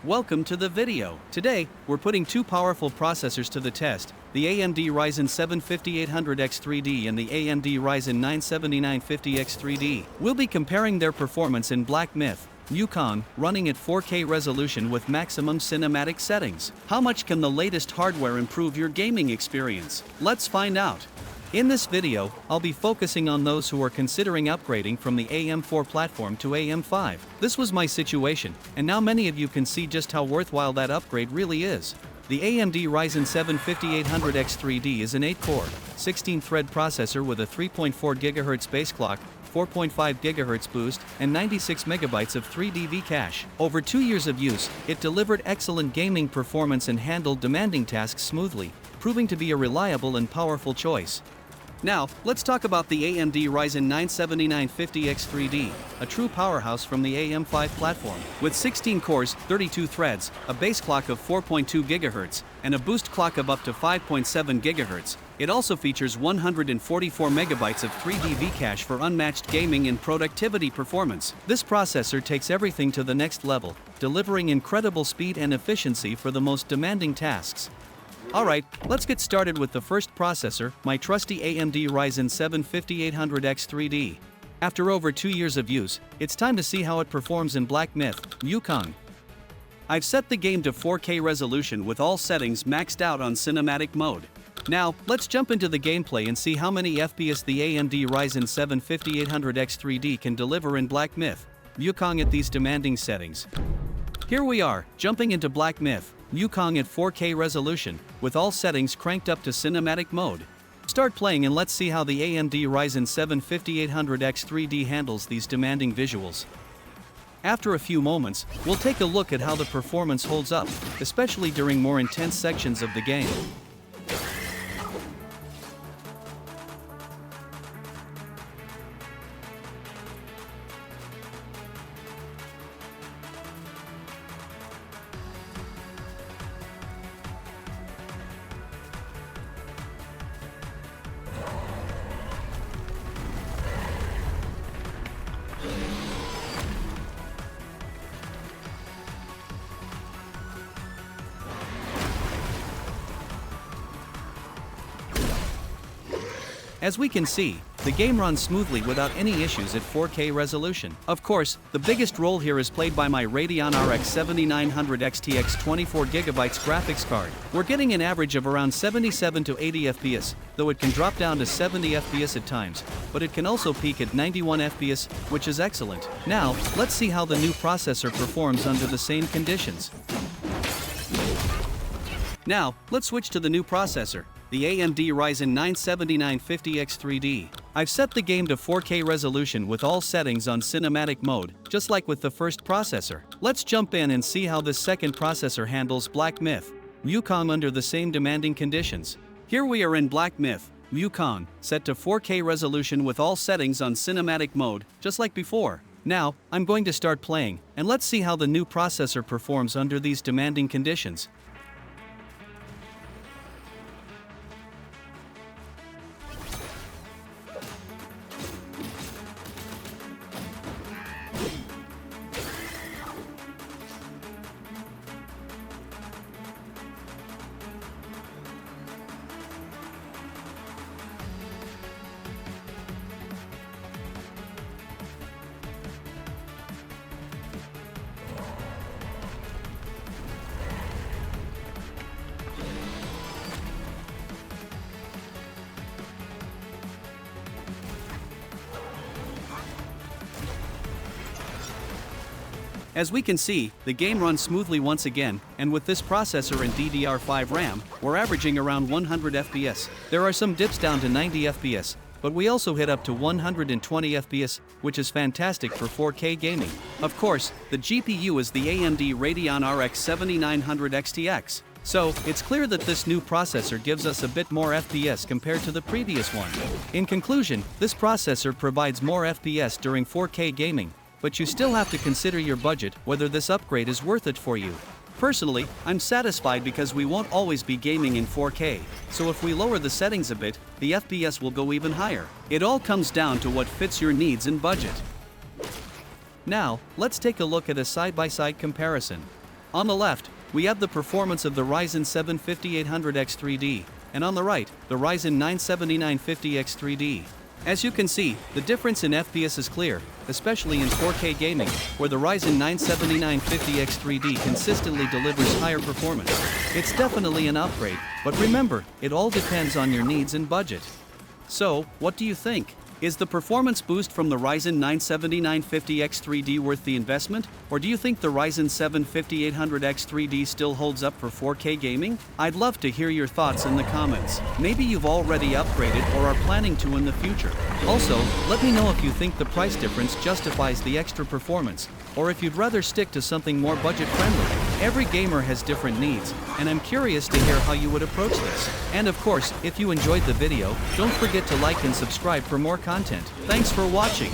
Welcome to the video. Today, we're putting two powerful processors to the test, the AMD Ryzen 7 5800X3D and the AMD Ryzen 9 7950X3D. We'll be comparing their performance in Black Myth, Wukong, running at 4K resolution with maximum cinematic settings. How much can the latest hardware improve your gaming experience? Let's find out. In this video, I'll be focusing on those who are considering upgrading from the AM4 platform to AM5. This was my situation, and now many of you can see just how worthwhile that upgrade really is. The AMD Ryzen 7 5800X3D is an 8-core, 16-thread processor with a 3.4 GHz base clock, 4.5 GHz boost, and 96 MB of 3D cache. Over 2 years of use, it delivered excellent gaming performance and handled demanding tasks smoothly, proving to be a reliable and powerful choice. Now, let's talk about the AMD Ryzen 9 7950X3D, a true powerhouse from the AM5 platform. With 16 cores, 32 threads, a base clock of 4.2 GHz, and a boost clock of up to 5.7 GHz, it also features 144 MB of 3D cache for unmatched gaming and productivity performance. This processor takes everything to the next level, delivering incredible speed and efficiency for the most demanding tasks. Alright, let's get started with the first processor, my trusty AMD Ryzen 7 5800X3D. After over 2 years of use, it's time to see how it performs in Black Myth, Wukong. I've set the game to 4K resolution with all settings maxed out on cinematic mode. Now, let's jump into the gameplay and see how many FPS the AMD Ryzen 7 5800X3D can deliver in Black Myth, Wukong at these demanding settings. Here we are, jumping into Black Myth, Wukong at 4K resolution, with all settings cranked up to cinematic mode. Start playing and let's see how the AMD Ryzen 7 5800X3D handles these demanding visuals. After a few moments, we'll take a look at how the performance holds up, especially during more intense sections of the game. As we can see, the game runs smoothly without any issues at 4K resolution. Of course, the biggest role here is played by my Radeon RX 7900 XTX 24GB graphics card. We're getting an average of around 77 to 80 FPS, though it can drop down to 70 FPS at times, but it can also peak at 91 FPS, which is excellent. Now, let's see how the new processor performs under the same conditions. Now, let's switch to the new processor, the AMD Ryzen 9 7950X3D. I've set the game to 4K resolution with all settings on cinematic mode, just like with the first processor. Let's jump in and see how this second processor handles Black Myth, Wukong under the same demanding conditions. Here we are in Black Myth, Wukong, set to 4K resolution with all settings on cinematic mode, just like before. Now, I'm going to start playing, and let's see how the new processor performs under these demanding conditions. As we can see, the game runs smoothly once again, and with this processor and DDR5 RAM, we're averaging around 100 FPS. There are some dips down to 90 FPS, but we also hit up to 120 FPS, which is fantastic for 4K gaming. Of course, the GPU is the AMD Radeon RX 7900 XTX. So, it's clear that this new processor gives us a bit more FPS compared to the previous one. In conclusion, this processor provides more FPS during 4K gaming, but you still have to consider your budget, whether this upgrade is worth it for you. Personally, I'm satisfied because we won't always be gaming in 4K, so if we lower the settings a bit, the FPS will go even higher. It all comes down to what fits your needs and budget. Now, let's take a look at a side-by-side comparison. On the left, we have the performance of the Ryzen 7 5800X3D, and on the right, the Ryzen 9 7950X3D. As you can see, the difference in FPS is clear, especially in 4K gaming, where the Ryzen 9 7950X3D consistently delivers higher performance. It's definitely an upgrade, but remember, it all depends on your needs and budget. So, what do you think? Is the performance boost from the Ryzen 9 7950X3D worth the investment, or do you think the Ryzen 7 5800X3D still holds up for 4K gaming? I'd love to hear your thoughts in the comments. Maybe you've already upgraded or are planning to in the future. Also, let me know if you think the price difference justifies the extra performance, or if you'd rather stick to something more budget-friendly. Every gamer has different needs, and I'm curious to hear how you would approach this. And of course, if you enjoyed the video, don't forget to like and subscribe for more content. Thanks for watching.